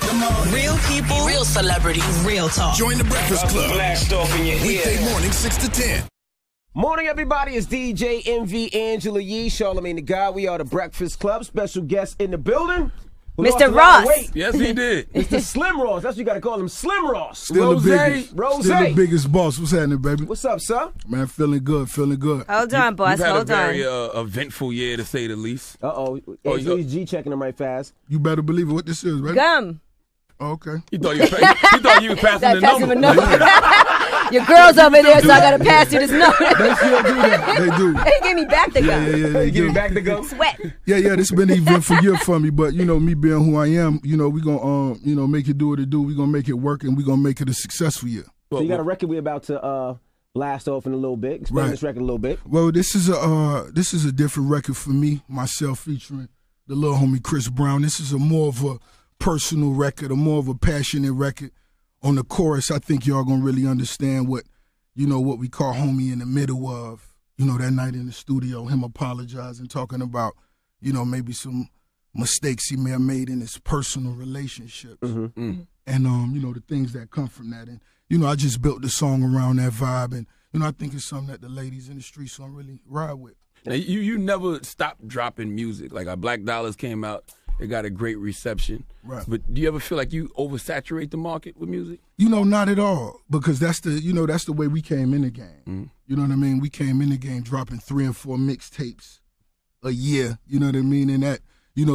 Real people, real celebrities, real talk. Join the Breakfast Club. Blast off in your Weekday morning, 6 to 10. Morning, everybody. It's DJ MV Angela Yee, Charlamagne the God. We are the Breakfast Club. Special guest in the building. Mr. Ross. Yes, he did. Mr. Slim Ross. That's what you got to call him. Slim Ross. Still the biggest. Rose. Still the biggest boss. What's happening, baby? What's up, sir? Man, feeling good. Hold on, boss. You've had Hold a very on. eventful year, to say the least. Uh-oh. AZ's G checking him right fast. You better believe it. What this is, baby? Gum. Oh, okay. You thought you was passing the number. Your girl's over there, so I got to pass you this number. They still do that. They do. They give me back the gum. Yeah, they Give do. me back to go. Sweat. Yeah, this been an eventful year for me, but, me being who I am, we going to, make it do what it do. We going to make it work, and we going to make it a successful year. So you got a record we're about to blast off in a little bit. Explain this record a little bit. Well, this is a different record for me, myself featuring the little homie Chris Brown. This is more of a personal record, more of a passionate record. On the chorus, I think y'all gonna really understand what we call homie in the middle of, that night in the studio, him apologizing, talking about, maybe some mistakes he may have made in his personal relationships. Mm-hmm. And, the things that come from that. And, I just built the song around that vibe. And, I think it's something that the ladies in the streets gonna really ride with. Now, you never stopped dropping music. Like our Black Dollars came out. It got a great reception. Right. But do you ever feel like you oversaturate the market with music? Not at all, because that's the way we came in the game. Mm-hmm. You know what I mean? We came in the game dropping 3 and 4 mixtapes a year, you know what I mean? And that,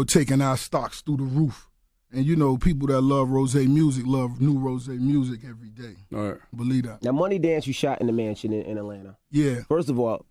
taking our stocks through the roof. And, people that love rose music love new rose music every day. All right. Believe that. Now, Money Dance, you shot in the mansion in Atlanta. Yeah. First of all,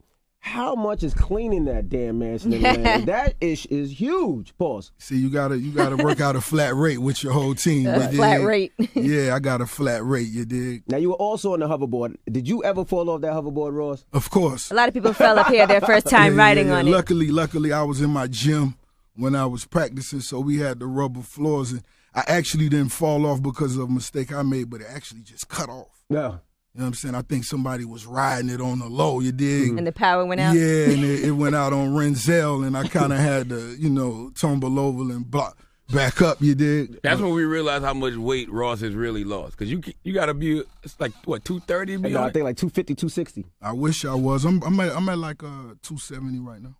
how much is cleaning that damn mansion in Atlanta? That is huge. Pause. See, you gotta work out a flat rate with your whole team. Flat rate. Yeah, I got a flat rate, you dig? Now, you were also on the hoverboard. Did you ever fall off that hoverboard, Ross? Of course. A lot of people fell up here their first time riding on it. Luckily, I was in my gym when I was practicing, so we had the rubber floors, and I actually didn't fall off because of a mistake I made, but it actually just cut off. Yeah. You know what I'm saying? I think somebody was riding it on the low, you dig? And the power went out? Yeah, and it went out on Renzel, and I kind of had to, tumble over and back up, you dig? That's when we realized how much weight Ross has really lost. Because you got to be, it's like, what, 230 to be No, on? I think like 250, 260. I wish I was. I'm at like 270 right now.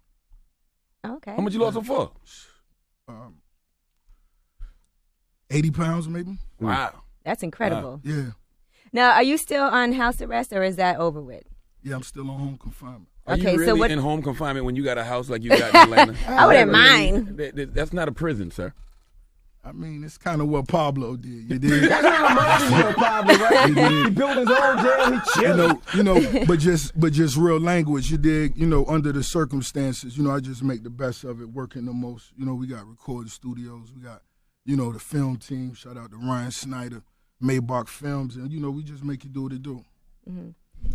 Okay. How much you lost so far? 80 pounds maybe. Wow. That's incredible. Yeah. Now, are you still on house arrest, or is that over with? Yeah, I'm still on home confinement. Are Okay, you so really what- in home confinement when you got a house like you got in Atlanta? I wouldn't mind. That's not a prison, sir. I mean, it's kind of what Pablo did. You did. That's what reminds me of Pablo, right? He built his own jail. He chilled. but just real language. You dig. Under the circumstances, I just make the best of it, working the most. We got recording studios. We got, the film team. Shout out to Ryan Snyder, Maybach Films, and we just make it do what it do. Mm-hmm.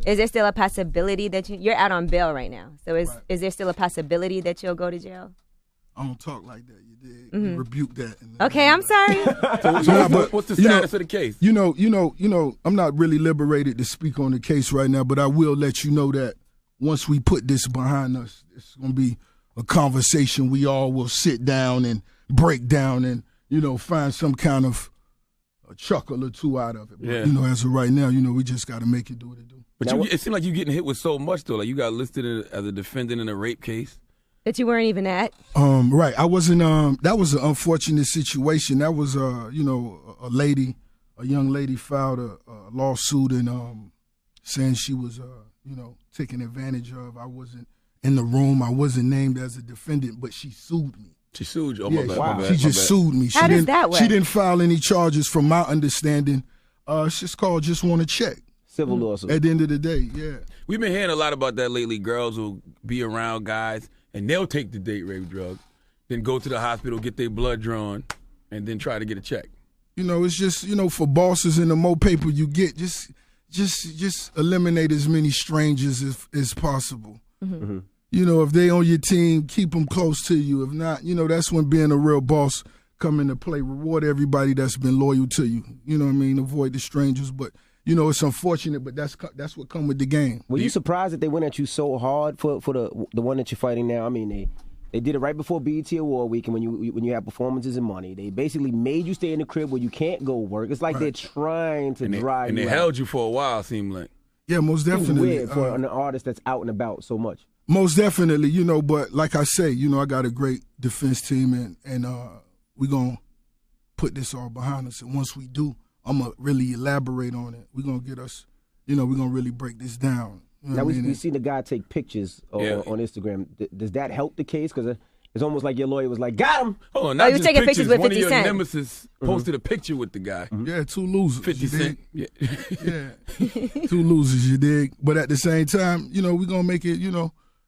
Is there still a possibility that you're out on bail right now? So is there still a possibility that you'll go to jail? I don't talk like that. You dig? Mm-hmm. You rebuke that. Okay, I'm sorry. What's the status of the case? I'm not really liberated to speak on the case right now, but I will let you know that once we put this behind us, it's going to be a conversation we all will sit down and break down and, find some kind of a chuckle or two out of it. But, as of right now, we just got to make it do what it do. But it seems like you're getting hit with so much, though. Like you got listed as a defendant in a rape case. That you weren't even at? Right. I wasn't, that was an unfortunate situation. That was, a young lady filed a lawsuit and saying she was, taken advantage of. I wasn't in the room. I wasn't named as a defendant, but she sued me. She sued you? Oh, yeah, my bad, she just sued me. How does that work? She didn't file any charges from my understanding. It's just called just want to check. Civil lawsuit. At the end of the day, yeah. We've been hearing a lot about that lately. Girls will be around guys, and they'll take the date rape drug, then go to the hospital, get their blood drawn, and then try to get a check. It's just, for bosses, and the more paper you get, just eliminate as many strangers as possible. Mm-hmm. If they on your team, keep them close to you. If not, that's when being a real boss come into play. Reward everybody that's been loyal to you. You know what I mean? Avoid the strangers. But, it's unfortunate, but that's what come with the game. Were you surprised that they went at you so hard for the one that you're fighting now? I mean, They did it right before BET Award Week, and when you have performances and money, they basically made you stay in the crib where you can't go work. It's like they're trying to drive and you they out. held you for a while, seemed like. Yeah, most It's definitely. weird for an artist that's out and about so much. Most definitely, but like I say, I got a great defense team, and we're going to put this all behind us. And once we do, I'm going to really elaborate on it. We're going to get us, we're going to really break this down. Now, we've seen the guy take pictures on Instagram. Does that help the case? Because it's almost like your lawyer was like, got him. Hold on, not he was just taking pictures with One 50 of your Cent. nemesis posted a picture with the guy. Yeah, 2 losers. 50 Cent. Yeah. Yeah, 2 losers, you dig? But at the same time, we're going to make it,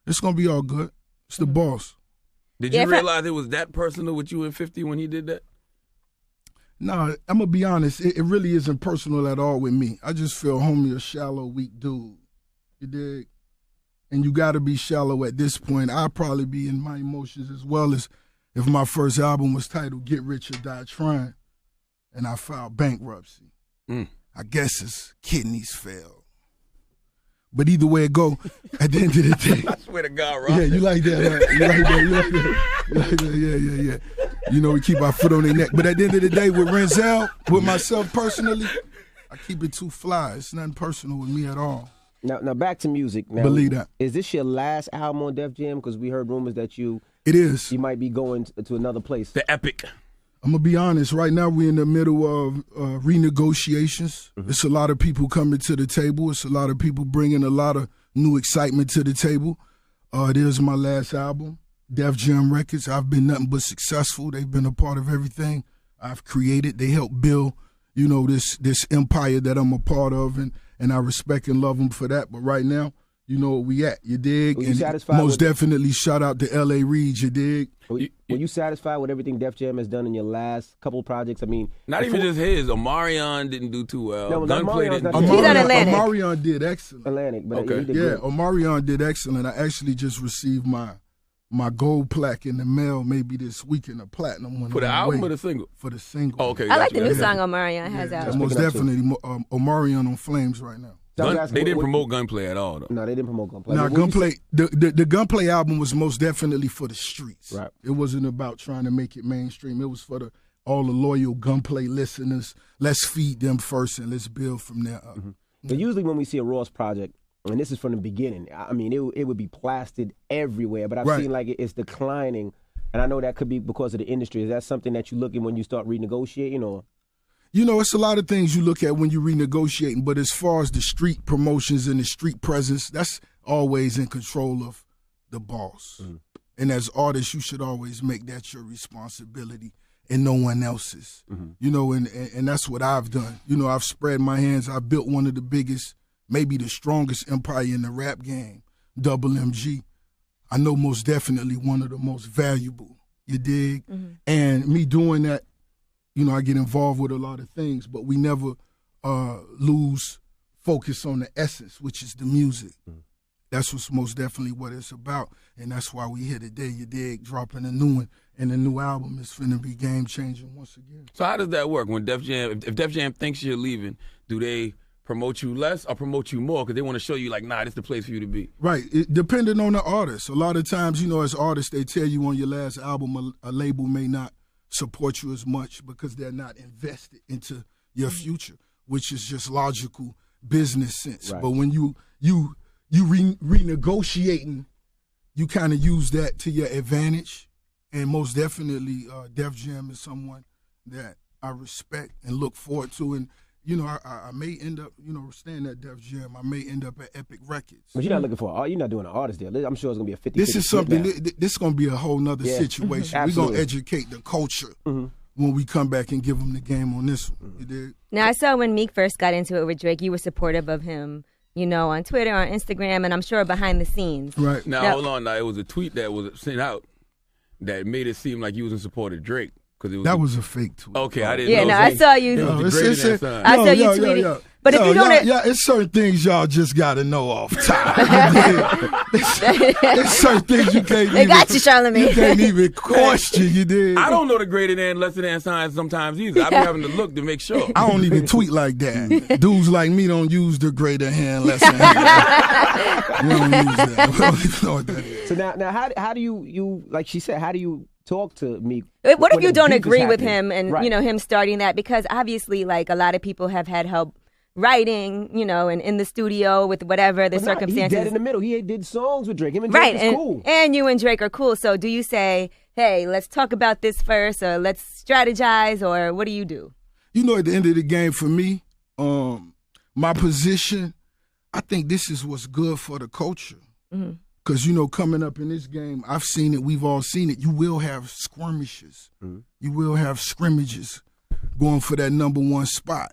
it's going to be all good. It's the boss. Did you realize it was that personal with you and 50 when he did that? No, I'm going to be honest. It really isn't personal at all with me. I just feel homie a shallow, weak dude. You dig? And you got to be shallow at this point. I'll probably be in my emotions as well as if my first album was titled Get Rich or Die Trying and I filed bankruptcy. I guess his kidneys failed. But either way it go, at the end of the day. I swear to God, Rob. Yeah, you like that, right? You like that. Yeah. We keep our foot on their neck. But at the end of the day, with Renzel, with myself personally, I keep it too fly. It's nothing personal with me at all. Now back to music. Now, Believe that. Is this your last album on Def Jam? Because we heard rumors that you might be going to another place. The Epic. I'm going to be honest. Right now, we're in the middle of renegotiations. It's a lot of people coming to the table. It's a lot of people bringing a lot of new excitement to the table. It is my last album, Def Jam Records. I've been nothing but successful. They've been a part of everything I've created. They helped build, this empire that I'm a part of, and I respect and love them for that. But right now, you know where we at, you dig? Were you and satisfied most with definitely shout out to L.A. Reid, you dig? Were you satisfied with everything Def Jam has done in your last couple projects? I mean, not even just his. Omarion didn't do too well. No, Gunplay Omarion's didn't not do too He's on Atlantic. Omarion did excellent. Atlantic, but Okay. he did Yeah, good. Omarion did excellent. I actually just received my gold plaque in the mail maybe this week, in a platinum one. For the on album way. or the single? For the single. Oh, okay. I like the new gotcha. song Omarion has out. Most picking up definitely Omarion on flames right now. They didn't promote Gunplay at all, though. No, they didn't promote Gunplay. Now, What would you Gunplay, say- the Gunplay album was most definitely for the streets. Right. It wasn't about trying to make it mainstream. It was for all the loyal Gunplay listeners. Let's feed them first and let's build from there up. But usually when we see a Ross project, and this is from the beginning, I mean, it would be plastered everywhere, but I've Right. seen like it's declining, and I know that could be because of the industry. Is that something that you look at when you start renegotiating, or? It's a lot of things you look at when you're renegotiating, but as far as the street promotions and the street presence, that's always in control of the boss. And as artists, you should always make that your responsibility and no one else's. And that's what I've done. I've spread my hands. I've built one of the biggest, maybe the strongest empire in the rap game, Double MG. I know most definitely one of the most valuable, you dig? And me doing that, I get involved with a lot of things, but we never lose focus on the essence, which is the music. That's what's most definitely what it's about, and that's why we here today, you dig, dropping a new one, and the new album is finna be game-changing once again. So how does that work? When Def Jam, if Def Jam thinks you're leaving, do they promote you less or promote you more? Because they want to show you, like, nah, this is the place for you to be. Right, depending on the artist. A lot of times, as artists, they tell you on your last album, a label may not support you as much because they're not invested into your future, which is just logical business sense. Right. But when you renegotiating, you kind of use that to your advantage. And most definitely, Def Jam is someone that I respect and look forward to. And I may end up, staying at Def Jam. I may end up at Epic Records. But you're not looking for you're not doing an artist deal. I'm sure it's gonna be a 50. This is something. This is gonna be a whole nother situation. We're Absolutely. gonna educate the culture when we come back and give them the game on this one. You dig? Now, I saw when Meek first got into it with Drake, you were supportive of him, on Twitter, on Instagram, and I'm sure behind the scenes. Right. Now, hold on. Now, it was a tweet that was sent out that made it seem like you was in support of Drake. That was a fake tweet. Okay, I didn't Yeah, know. no, I saw you. It was degrading that son. I saw you tweeting. But if you don't, yeah, it's certain things y'all just gotta know off top. It's certain things you can't. They got you, Charlamagne. You can't even question. You did. I don't know the greater than, lesser than signs sometimes either. I be having to look to make sure. I don't even tweet like that. Dudes like me don't use the greater hand, lesser hand. We don't use that. We don't even know what that is. So now how do you like she said, how do you talk to Meek? what if when you the don't beef is agree with happening? him and Right. him starting that? Because obviously, like, a lot of people have had help writing, and in the studio with whatever the But nah, circumstances. He's dead in the middle. He did songs with Drake. Him and Right, Drake is cool. and you and Drake are cool. So do you say, hey, let's talk about this first, or let's strategize, or what do you do? At the end of the game, for me, my position, I think this is what's good for the culture. Because, coming up in this game, I've seen it, we've all seen it. You will have skirmishes. You will have scrimmages going for that number one spot.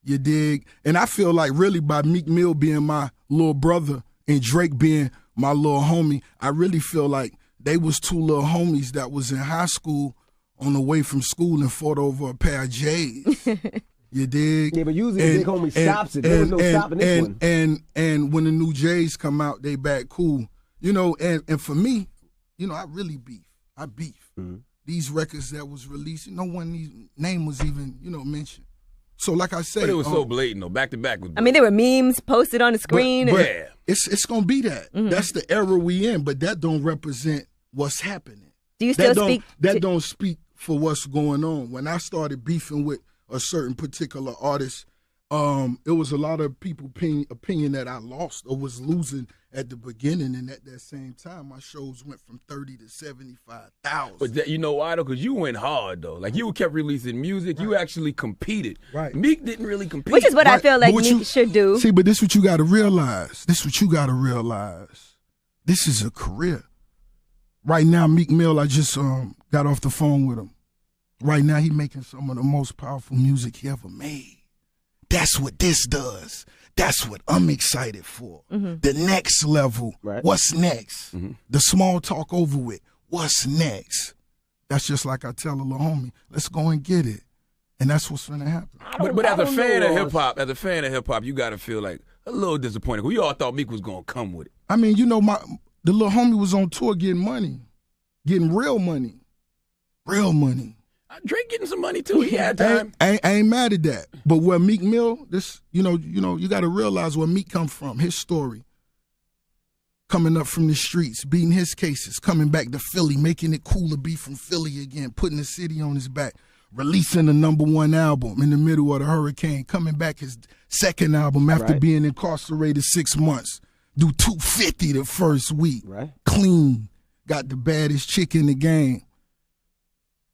You dig? And I feel like really by Meek Mill being my little brother and Drake being my little homie, I really feel like they was two little homies that was in high school on the way from school and fought over a pair of J's. You dig? Yeah, but usually the big homie stops it. There was no stopping this one. And when the new J's come out, they back cool. And for me, I really beef. I beef. These records that was released, no one's name was even, mentioned. So like I said, But it was so blatant, though. Back to back. I mean, there were memes posted on the screen. But Yeah. it's gonna be that. That's the era we in, but that don't represent what's happening. Do you still speak? Don't speak for what's going on. When I started beefing with a certain particular artist, it was a lot of people opinion that I lost or was losing at the beginning, and at that same time, my shows went from 30 to 75,000. But why, though? Because you went hard, though. Like, you kept releasing music. You actually competed. Right. Meek didn't really compete. Which is what I Right. feel like But what Meek should do. See, but this is what you got to realize. This is a career. Right now, Meek Mill, I just got off the phone with him. Right now, he making some of the most powerful music he ever made. That's what this does. That's what I'm excited for. The next level. Right. What's next? The small talk over with. What's next? That's just like I tell a little homie, let's go and get it. And that's what's going to happen. But as a fan of hip hop, you got to feel like a little disappointed. We all thought Meek was going to come with it. I mean, the little homie was on tour getting money. Getting real money. Real money. Drake getting some money, too. He had time. I ain't mad at that. But where Meek Mill, you got to realize where Meek come from, his story. Coming up from the streets, beating his cases, coming back to Philly, making it cool to be from Philly again, putting the city on his back, releasing the number one album in the middle of the hurricane, coming back his second album after being incarcerated 6 months, do 250 the first week. Right. Clean, got the baddest chick in the game.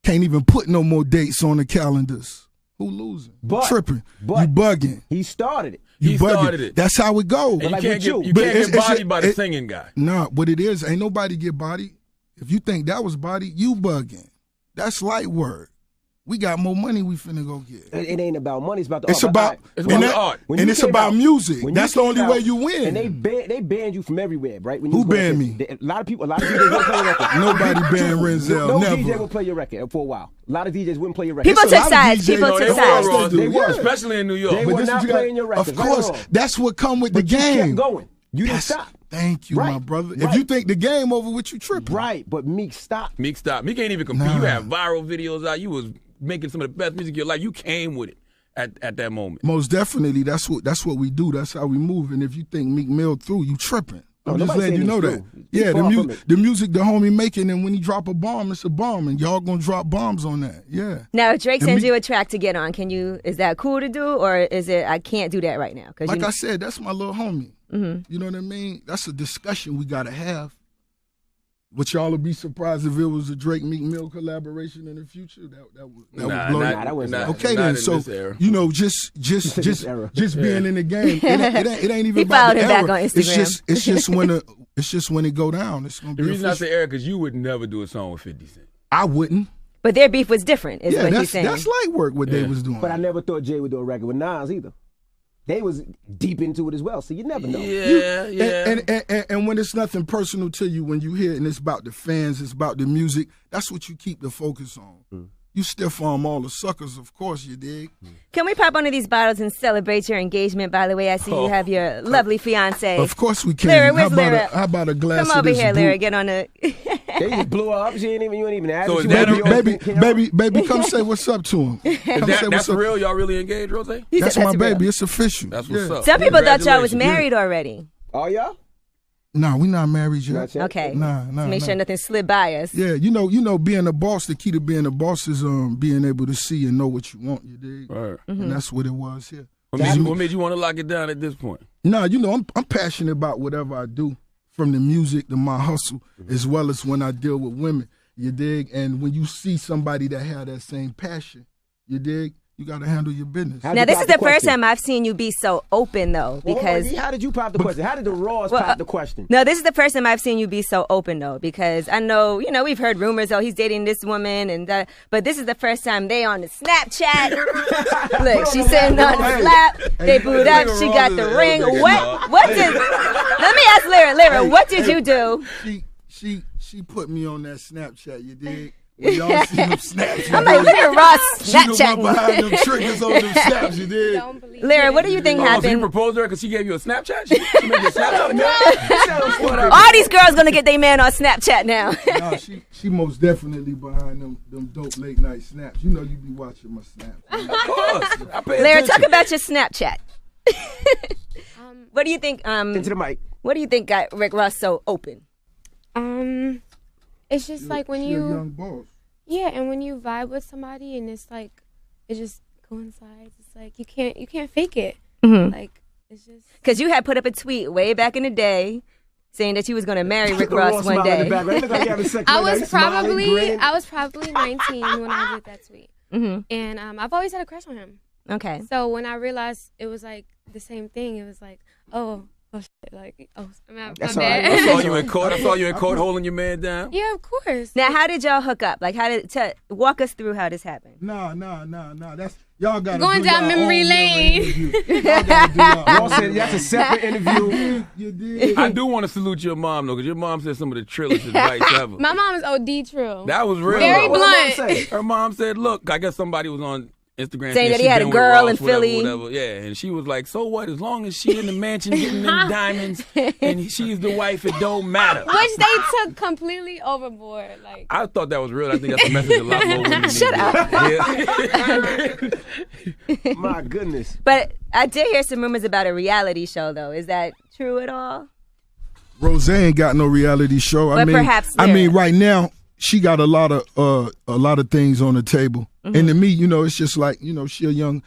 Can't even put no more dates on the calendars. Who losing? Tripping. You bugging. He started it. He started it. That's how it goes. And you like can't with get, you. you But can't it's- get it's- bodied by the it- singing guy. Nah, what it is, ain't nobody get bodied. If you think that was body, you bugging. That's light work. We got more money we finna go get. It ain't about money. It's about the It's art. about, It's about and the that- art. When and you it's came about out- music. when That's you the only came way out, you win. And they banned you from everywhere, right? When Who you was banned going me? to- A lot of DJs wouldn't play your record. Nobody banned Renzel, No never. DJ would play your record for a while. A lot of DJs wouldn't play your record. People It's a took lot of sides. DJs People No, took they sides. were, Ross. They were. Especially in New York. They But were this not what you got- playing your records. Of right or course, wrong. that's what come with the But you game. kept going. You didn't That's- stop. Thank you, my Right. brother. If Right. you think the game over with, you tripping. Right, but Meek stopped. Meek stopped. Meek ain't even compete. Nah. You have viral videos out. You was making some of the best music of your life. You came with it at that moment. Most definitely, that's what we do. That's how we move. And if you think Meek Mill through, you tripping. No, I'm just nobody letting you saying know he's that. through. He's Yeah, far from it. the music the homie making, and when he drop a bomb, it's a bomb, and y'all gonna drop bombs on that. Yeah. Now, if Drake And sends me- you a track to get on, is that cool to do, or is it I can't do that right now? Like I said, that's my little homie. You know what I mean? That's a discussion we gotta have. Which y'all would be surprised if it was a Drake Meek Mill collaboration in the future. That would blow you. that was not- Okay not then. in So this era. just era. being in the game. It ain't even He about followed the him back era. on Instagram. It's just when it go down. It's gonna The be reason I official. say Eric, because you would never do a song with 50 Cent. I wouldn't. But their beef was different, is Yeah, what he's saying. that's light work what they was doing. But I never thought Jay would do a record with Nas either. They was deep into it as well, so you never know. And when it's nothing personal to you, when you hear it and it's about the fans, it's about the music, that's what you keep the focus on. you stiff arm all the suckers, of course, you dig. Can we pop one of these bottles and celebrate your engagement? By the way, I see you have your lovely fiance. Of course we can. Lyra, where's Lyra? How about a glass Come of over this here, brew? Lyra. Get on the. They just blew her up. You ain't even ask. So her. is that Baby, come say what's up to him. That's real? Y'all really engaged, Rose? That's my real. baby. It's official. That's what's up. Some people thought y'all was Congratulations. married already. Oh, yeah? Nah, we not married yet. Not yet? Okay. Nah. Make sure nothing slid by us. Yeah, you know, being a boss, the key to being a boss is being able to see and know what you want, you dig? Right. And that's what it was here. What made you want to lock it down at this point? Nah, I'm passionate about whatever I do, from the music to my hustle, as well as when I deal with women, you dig? And when you see somebody that have that same passion, you dig? You got to handle your business. Now, this is the first time I've seen you be so open, though, because... How did you pop the question? How did the Raws pop the question? No, this is the first time I've seen you be so open, though, because I know, we've heard rumors, he's dating this woman, and that, but this is the first time they on the Snapchat. Look, she's sitting on his lap. They booed up. She got the ring. What did... Let me ask Lyra, what did you do? She put me on that Snapchat, you dig? When y'all see them snaps, I'm like, look at Ross she the one Snapchatting. behind them triggers on them snaps, you dig? Lyra, what do you think So you happened? proposed to her because she gave you a Snapchat? She made you a Snapchat? All these girls gonna get their man on Snapchat now. Nah, she most definitely behind them dope late night snaps. You know you be watching my snaps. Of course. I pay Lyra, attention. talk about your Snapchat. What do you think? Into the mic. What do you think got Rick Ross so open? It's just like when She a you, young boss. yeah, and when you vibe with somebody and it's like, it just coincides. It's like you can't fake it. Like it's just. Because you had put up a tweet way back in the day saying that you was going to marry Rick Ross one day. I was probably 19 when I did that tweet, and I've always had a crush on him. Okay. So when I realized it was like the same thing, it was like, oh shit, like, my That's bad. all right. I saw you in court holding your man down. Yeah, of course. Now, how did y'all hook up? Like, walk us through how this happened. Nah. That's y'all got Going down memory lane. Y'all said that's a separate interview. You did. I do want to salute your mom, though, because your mom said some of the trillest advice ever. My mom is OD true. That was real. Very though. blunt. Her mom said, look, I guess somebody was on Instagram Saying that he she had a been with girl Ross, in Philly. whatever. Yeah, and she was like, so what? As long as she in the mansion getting them diamonds and she's the wife, it don't matter. Which they took completely overboard. Like, I thought that was real. I think that's a message a lot more women Shut need to up. hear. My goodness. But I did hear some rumors about a reality show, though. Is that true at all? Rose ain't got no reality show. But perhaps Lyra. right now she got a lot of things on the table. And to me, it's just like, she a young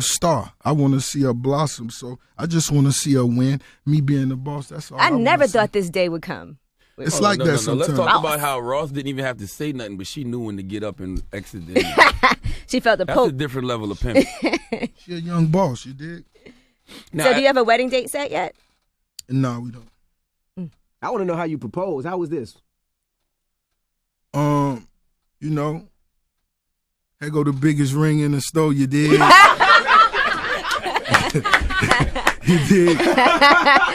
star. I want to see her blossom. So I just want to see her win. Me being the boss, that's all. I never wanna see. thought this day would come. It's Hold on, like that no. sometimes. Let's talk about how Ross didn't even have to say nothing, but she knew when to get up and exit the interview. She felt the That's a poke. different level of pimping. She a young boss, you dig? Now, So do you have a wedding date set yet? No, we don't. I want to know how you proposed. How was this? Here go the biggest ring in the store, you dig? You dig?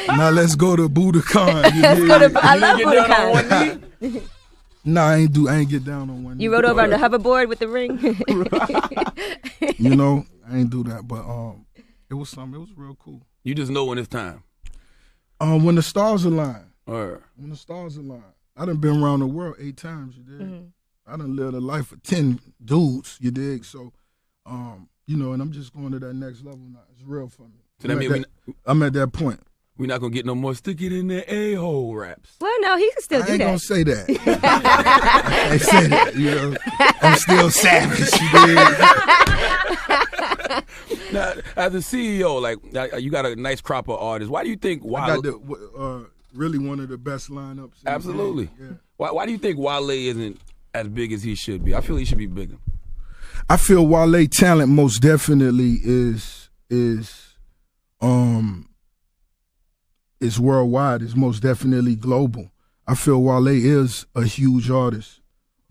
Now let's go to Budokan, you dig? I love get down on one Budokan. knee? Nah, I ain't get down on one knee. You rode over on the hoverboard with the ring? I ain't do that, but it was something. It was real cool. You just know when it's time. When the stars align. Or When the stars align. I done been around the world 8 times, you dig? I done lived a life of 10 dudes, you dig? So, and I'm just going to that next level now. It's real for me. So that means I'm at that point. we're not going to get no more stick it in the a-hole raps. Well, no, he can still I do ain't that. gonna say that. I ain't say that, I'm still savage, you dig? Now, as a CEO, like you got a nice crop of artists. Why do you think I got really one of the best lineups. Absolutely. Yeah. Why do you think Wale isn't as big as he should be? I feel he should be bigger. I feel Wale talent most definitely is worldwide. It's most definitely global. I feel Wale is a huge artist.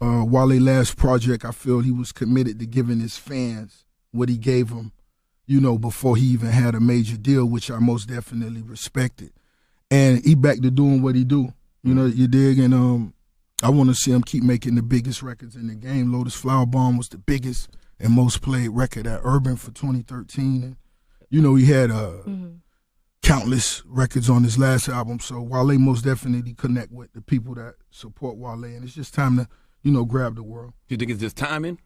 Wale last project, I feel he was committed to giving his fans what he gave them, before he even had a major deal, which I most definitely respected. And he back to doing what he do. You dig? And I want to see him keep making the biggest records in the game. Lotus Flower Bomb was the biggest and most played record at Urban for 2013. And, he had countless records on his last album. So Wale most definitely connect with the people that support Wale. And it's just time to, grab the world. You think it's just timing?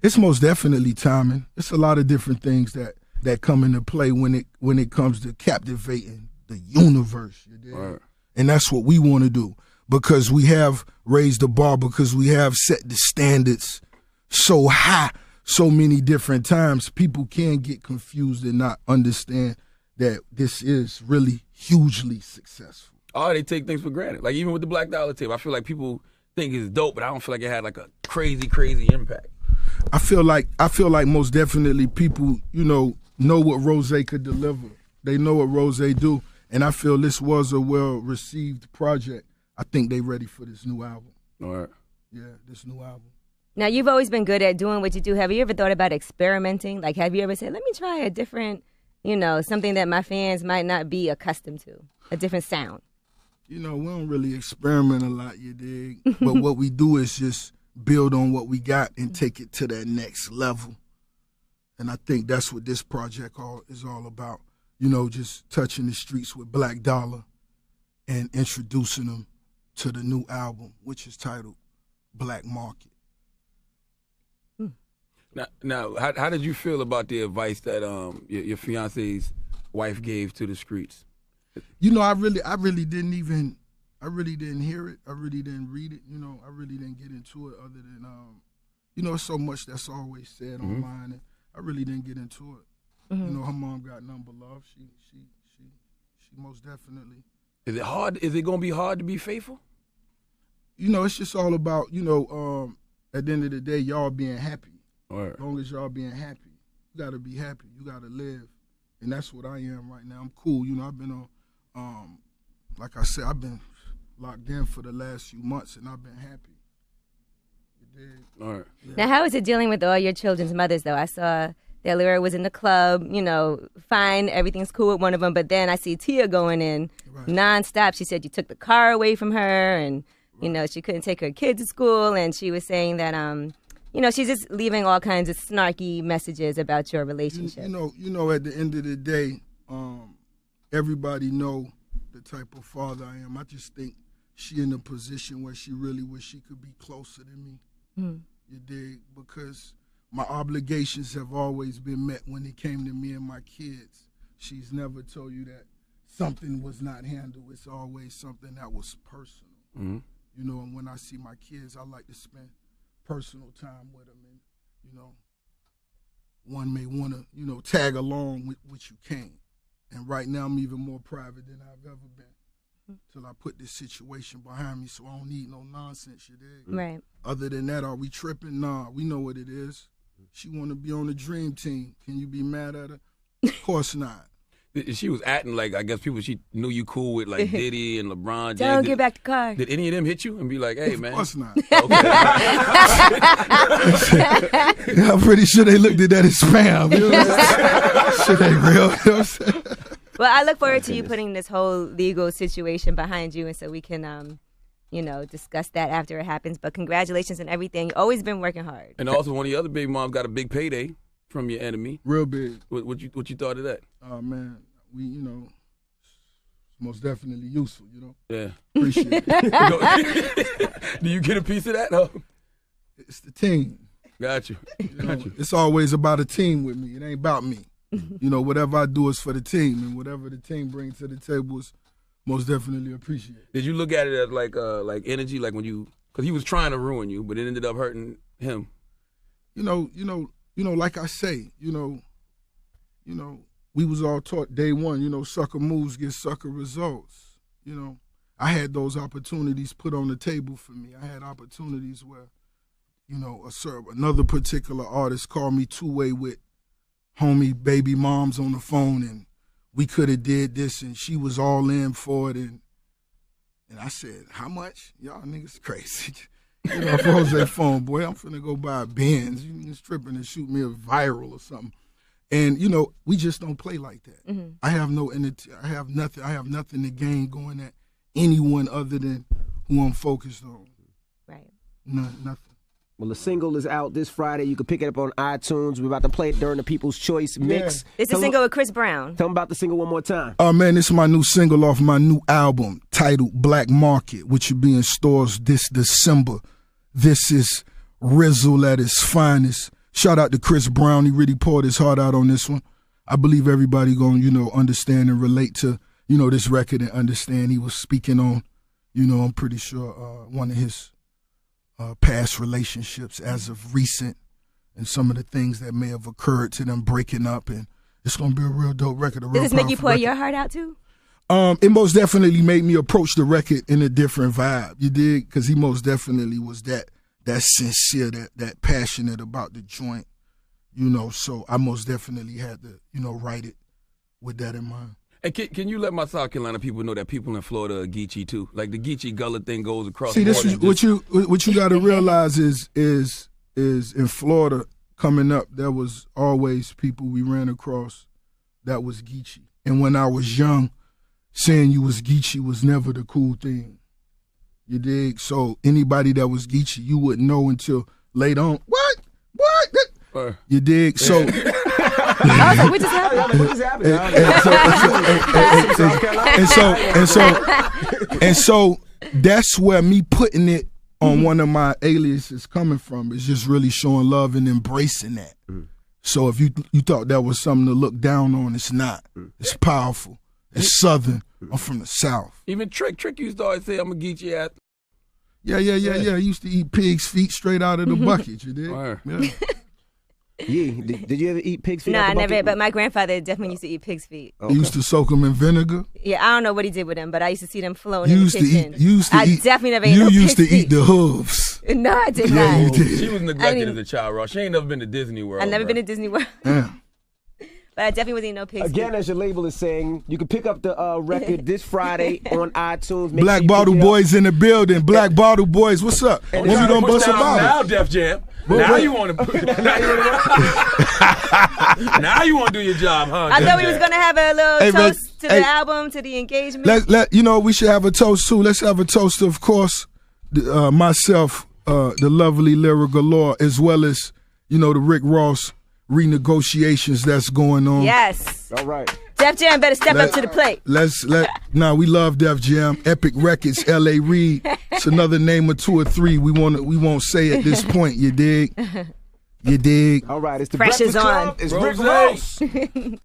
It's most definitely timing. It's a lot of different things that come into play when it comes to captivating the universe. You dig? Right. And that's what we want to do, because we have raised the bar, because we have set the standards so high so many different times. People can get confused and not understand that this is really hugely successful. Oh, they take things for granted. Like even with the Black Dollar tape, I feel like people think it's dope, but I don't feel like it had like a crazy, crazy impact. I feel like most definitely people, know what Rose could deliver. They know what Rose do. And I feel this was a well-received project. I think they ready for this new album. All right. Yeah, this new album. Now, you've always been good at doing what you do. Have you ever thought about experimenting? Like, have you ever said, let me try a different, something that my fans might not be accustomed to, a different sound? We don't really experiment a lot, you dig? But what we do is just build on what we got and take it to that next level. And I think that's what this project is all about. Just touching the streets with Black Dollar and introducing them to the new album, which is titled Black Market. Now, how did you feel about the advice that your fiance's wife gave to the streets? I really didn't hear it. I really didn't read it. I really didn't get into it other than, so much that's always said online. And I really didn't get into it. Mm-hmm. Her mom got nothing but love. She most definitely. Is it hard? Is it gonna be hard to be faithful? It's just all about, at the end of the day, y'all being happy. All right. As long as y'all being happy, you gotta be happy. You gotta live, and that's what I am right now. I'm cool. I've been on, like I said, I've been locked in for the last few months, and I've been happy. You dig? All right. Yeah. Now, how is it dealing with all your children's mothers, though? I saw that Lyra was in the club, fine, everything's cool with one of them, but then I see Tia going in nonstop. She said you took the car away from her, and, she couldn't take her kids to school, and she was saying that, she's just leaving all kinds of snarky messages about your relationship. At the end of the day, everybody know the type of father I am. I just think she in a position where she really wish she could be closer to me. You dig? Because my obligations have always been met when it came to me and my kids. She's never told you that something was not handled. It's always something that was personal. Mm-hmm. And when I see my kids, I like to spend personal time with them. And, one may want to, tag along with what you can. And right now I'm even more private than I've ever been. Till I put this situation behind me, so I don't need no nonsense, you dig? Right. Other than that, are we tripping? Nah, we know what it is. She want to be on the dream team. Can you be mad at her? Of course not. She was acting like, I guess people she knew you cool with, like Diddy and LeBron James. Don't get back the car. Did any of them hit you and be like, hey, man? Of course not. Okay. I'm pretty sure they looked at that as spam. Shit ain't real. You know what I'm saying? Well, I look forward to you putting this whole legal situation behind you, and so we can, discuss that after it happens. But congratulations on everything. You've always been working hard. And also, one of your other baby moms got a big payday from your enemy. Real big. What you thought of that? Oh, man. We, it's most definitely useful, Yeah. Appreciate it. Do you get a piece of that? No. It's the team. Got you. It's always about a team with me. It ain't about me. Whatever I do is for the team, and whatever the team brings to the table is most definitely appreciated. Did you look at it as like energy, like when you, because he was trying to ruin you, but it ended up hurting him? Like I say, we was all taught day one, sucker moves get sucker results. I had those opportunities put on the table for me. I had opportunities where, another particular artist called me two-way with homie baby moms on the phone, and we could have did this, and she was all in for it, and I said, how much? Y'all niggas crazy. Rose phone, boy, I'm finna go buy a Benz. You niggas tripping and shoot me a viral or something. And we just don't play like that. Mm-hmm. I have nothing to gain going at anyone other than who I'm focused on. Nothing. Well, the single is out this Friday. You can pick it up on iTunes. We're about to play it during the People's Choice mix. It's a single with Chris Brown. Tell them about the single one more time. Oh, man, this is my new single off my new album titled Black Market, which will be in stores this December. This is Rizzle at his finest. Shout out to Chris Brown. He really poured his heart out on this one. I believe everybody going to, understand and relate to, this record and understand he was speaking on, I'm pretty sure one of his past relationships as of recent and some of the things that may have occurred to them breaking up, and it's going to be a real dope record. Does this make you pour your heart out too? It most definitely made me approach the record in a different vibe. You dig? Because he most definitely was that sincere, that passionate about the joint, so I most definitely had to, write it with that in mind. And can you let my South Carolina people know that people in Florida are Geechee too? Like the Geechee Gullah thing goes across. See, this is what you got to realize is in Florida coming up, there was always people we ran across that was Geechee, and when I was young, saying you was Geechee was never the cool thing. You dig? So anybody that was Geechee, you wouldn't know until later on. What? You dig? So. What just happened? And so that's where me putting it on one of my aliases coming from is just really showing love and embracing that. So if you thought that was something to look down on, it's not. It's powerful. It's Southern. I'm from the South. Even Trick used to always say, I'm a Geechee ass. Yeah. I used to eat pig's feet straight out of the bucket, you did? Yeah. Yeah. Did you ever eat pig's feet? No, out the I never. bucket? But my grandfather definitely used to eat pig's feet. He used to soak them in vinegar. Yeah, I don't know what he did with them, but I used to see them floating in the kitchen. I definitely never ate no used to pig's feet. eat the hooves. No, I did Yeah, not. you did. She was neglected as a child, Ross. She ain't never been to Disney World. I've never been to Disney World. Yeah. But I definitely wasn't eating no pig's feet. Again, as your label is saying, you can pick up the record this Friday on iTunes. Make Black sure you Bottle pick it up. Boys in the building. Black Bottle Boys, what's up? When we gonna bust a Now, bottle? Def Jam. Now you want to now you want to do your job, huh? I Def thought we Jam? was going to have a little Hey, man, toast to the album, to the engagement. We should have a toast too. Let's have a toast, of course, myself, the lovely Lyra Galore, as well as, the Rick Ross renegotiations that's going on. Yes. All right. Def Jam better step up to the plate. We love Def Jam. Epic Records, L.A. Reid. It's another name of 2 or 3. We won't say at this point. You dig? You dig? All right. It's the Fresh Breakfast is on. Club. It's Rick Rose. Ross.